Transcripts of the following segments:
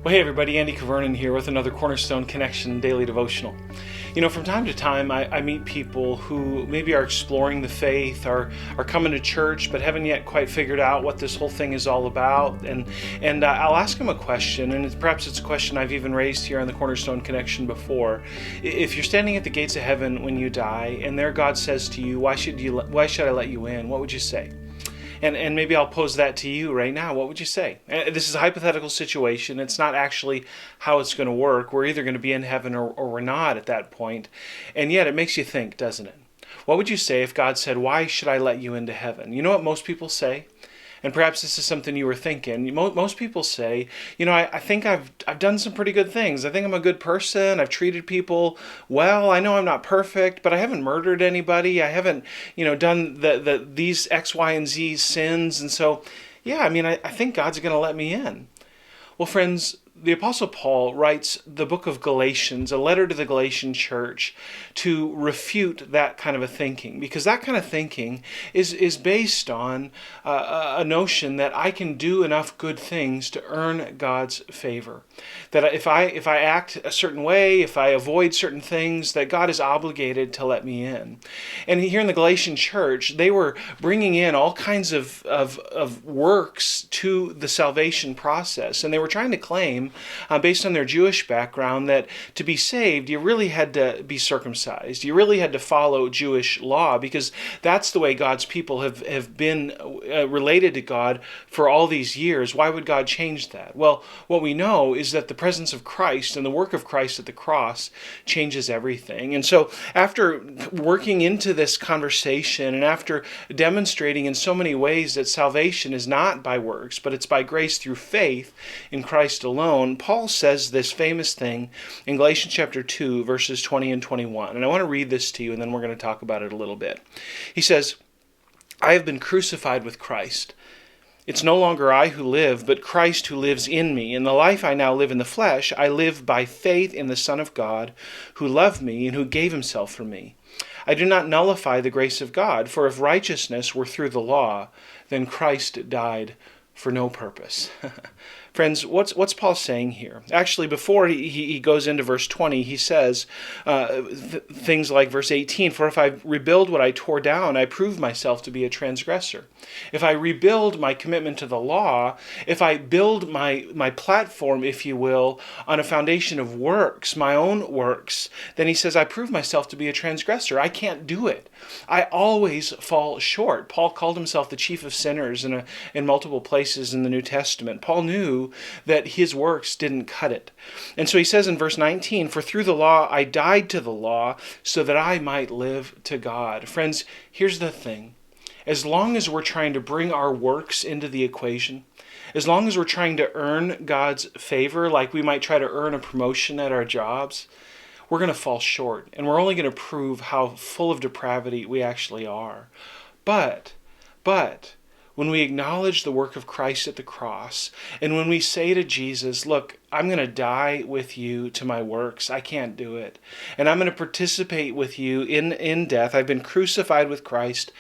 Well, hey everybody, Andy Kvernen here with another Cornerstone Connection daily devotional. From time to time, I meet people who maybe are exploring the faith, are coming to church, but haven't yet quite figured out what this whole thing is all about. And I'll ask them a question, and perhaps it's a question I've even raised here on the Cornerstone Connection before. If you're standing at the gates of heaven when you die, and there God says to you, why should I let you in? What would you say? And maybe I'll pose that to you right now. What would you say? This is a hypothetical situation. It's not actually how it's going to work. We're either going to be in heaven or we're not at that point. And yet it makes you think, doesn't it? What would you say if God said, why should I let you into heaven? You know what most people say? And perhaps this is something you were thinking. Most people say, I think I've done some pretty good things. I think I'm a good person. I've treated people well. I know I'm not perfect, but I haven't murdered anybody. I haven't, done these X, Y, and Z sins. And so, I think God's going to let me in. Well, friends, the Apostle Paul writes the book of Galatians, a letter to the Galatian church, to refute that kind of a thinking. Because that kind of thinking is based on a notion that I can do enough good things to earn God's favor. That if I act a certain way, if I avoid certain things, that God is obligated to let me in. And here in the Galatian church, they were bringing in all kinds of works to the salvation process. And they were trying to claim, based on their Jewish background, that to be saved, you really had to be circumcised. You really had to follow Jewish law, because that's the way God's people have been related to God for all these years. Why would God change that? Well, what we know is that the presence of Christ and the work of Christ at the cross changes everything. And so after working into this conversation and after demonstrating in so many ways that salvation is not by works, but it's by grace through faith in Christ alone, Paul says this famous thing in Galatians chapter 2, verses 20 and 21. And I want to read this to you, and then we're going to talk about it a little bit. He says, I have been crucified with Christ. It's no longer I who live, but Christ who lives in me. In the life I now live in the flesh, I live by faith in the Son of God, who loved me and who gave himself for me. I do not nullify the grace of God, for if righteousness were through the law, then Christ died for no purpose. Friends, what's Paul saying here? Actually, before he goes into verse 20, he says things like verse 18, for if I rebuild what I tore down, I prove myself to be a transgressor. If I rebuild my commitment to the law, if I build my platform, if you will, on a foundation of works, my own works, then he says I prove myself to be a transgressor. I can't do it. I always fall short. Paul called himself the chief of sinners in multiple places in the New Testament. Paul knew that his works didn't cut it. And so he says in verse 19, for through the law I died to the law so that I might live to God. Friends, here's the thing. As long as we're trying to bring our works into the equation, as long as we're trying to earn God's favor, like we might try to earn a promotion at our jobs, we're going to fall short. And we're only going to prove how full of depravity we actually are. But when we acknowledge the work of Christ at the cross, and when we say to Jesus, look, I'm going to die with you to my works. I can't do it. And I'm going to participate with you in death. I've been crucified with Christ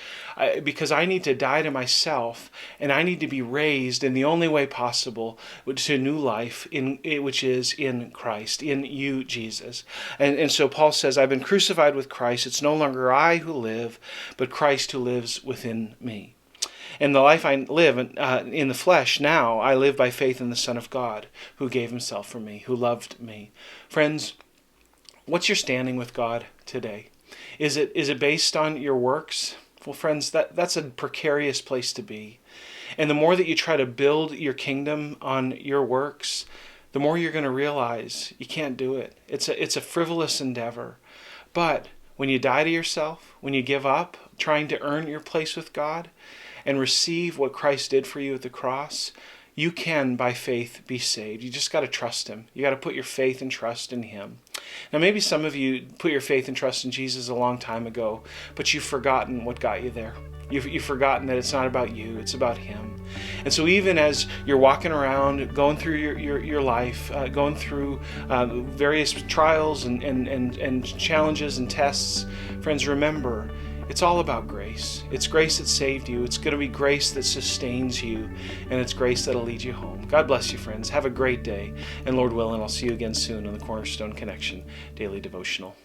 because I need to die to myself, and I need to be raised in the only way possible to new life, which is in Christ, in you, Jesus. And so Paul says, I've been crucified with Christ. It's no longer I who live, but Christ who lives within me. And the life I live in the flesh now, I live by faith in the Son of God, who gave himself for me, who loved me. Friends, what's your standing with God today? Is it based on your works? Well, friends, that's a precarious place to be. And the more that you try to build your kingdom on your works, the more you're going to realize you can't do it. It's a frivolous endeavor. But when you die to yourself, when you give up trying to earn your place with God, and receive what Christ did for you at the cross, you can, by faith, be saved. You just got to trust him. You got to put your faith and trust in him. Now, maybe some of you put your faith and trust in Jesus a long time ago, but you've forgotten what got you there. You've forgotten that it's not about you, it's about him. And so even as you're walking around, going through your life, going through various trials and challenges and tests, friends, remember, It's all about grace. It's grace that saved you. It's going to be grace that sustains you, and it's grace that'll lead you home. God bless you, friends. Have a great day, and Lord willing, I'll see you again soon on the Cornerstone Connection Daily Devotional.